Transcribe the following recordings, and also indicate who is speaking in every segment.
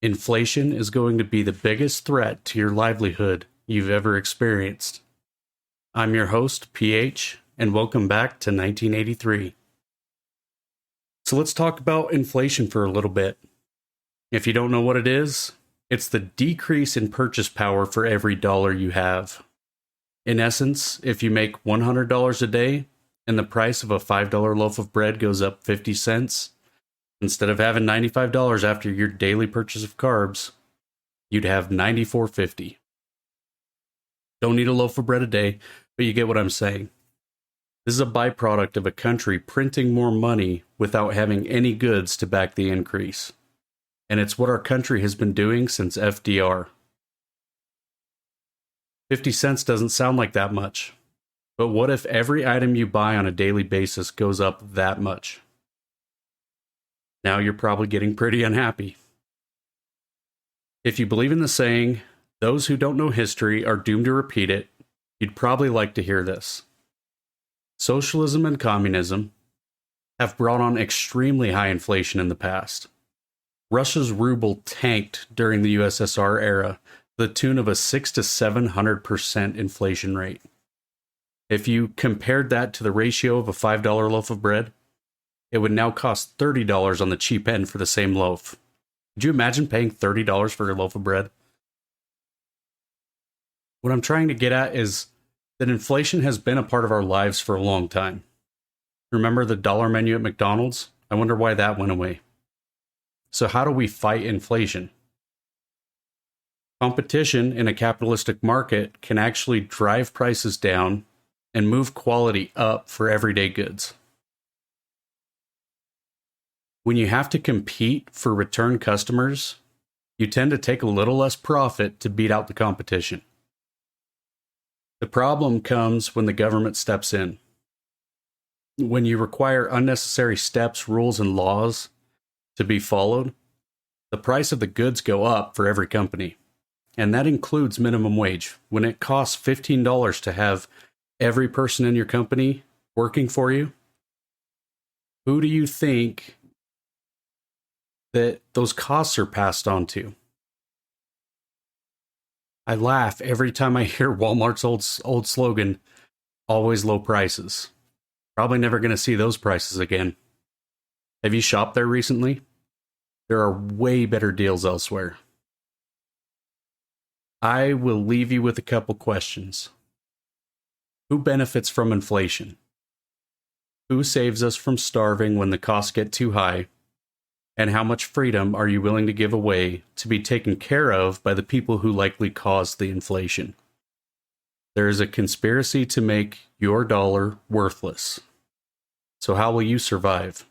Speaker 1: Inflation is going to be the biggest threat to your livelihood you've ever experienced. I'm your host, PH, and welcome back to 1983. So let's talk about inflation for a little bit. If you don't know what it is, it's the decrease in purchase power for every dollar you have. In essence, if you make $100 a day and the price of a $5 loaf of bread goes up 50 cents, instead of having $95 after your daily purchase of carbs, you'd have $94.50. Don't need a loaf of bread a day, but you get what I'm saying. This is a byproduct of a country printing more money without having any goods to back the increase. And it's what our country has been doing since FDR. 50 cents doesn't sound like that much, but what if every item you buy on a daily basis goes up that much? Now you're probably getting pretty unhappy. If you believe in the saying, those who don't know history are doomed to repeat it, you'd probably like to hear this. Socialism and communism have brought on extremely high inflation in the past. Russia's ruble tanked during the USSR era to the tune of a 600 to 700% inflation rate. If you compared that to the ratio of a $5 loaf of bread, it would now cost $30 on the cheap end for the same loaf. Could you imagine paying $30 for a loaf of bread? What I'm trying to get at is that inflation has been a part of our lives for a long time. Remember the dollar menu at McDonald's? I wonder why that went away. So how do we fight inflation? Competition in a capitalistic market can actually drive prices down and move quality up for everyday goods. When you have to compete for return customers, you tend to take a little less profit to beat out the competition. The problem comes when the government steps in. When you require unnecessary steps, rules, and laws to be followed, the price of the goods go up for every company. And that includes minimum wage. When it costs $15 to have every person in your company working for you, who do you think that those costs are passed on to? I laugh every time I hear Walmart's old slogan, always low prices. Probably never going to see those prices again. Have you shopped there recently? There are way better deals elsewhere. I will leave you with a couple questions. Who benefits from inflation? Who saves us from starving when the costs get too high? And how much freedom are you willing to give away to be taken care of by the people who likely caused the inflation? There is a conspiracy to make your dollar worthless. So how will you survive?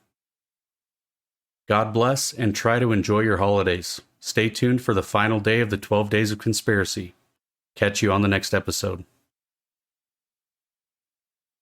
Speaker 1: God bless and try to enjoy your holidays. Stay tuned for the final day of the 12 Days of Conspiracy. Catch you on the next episode.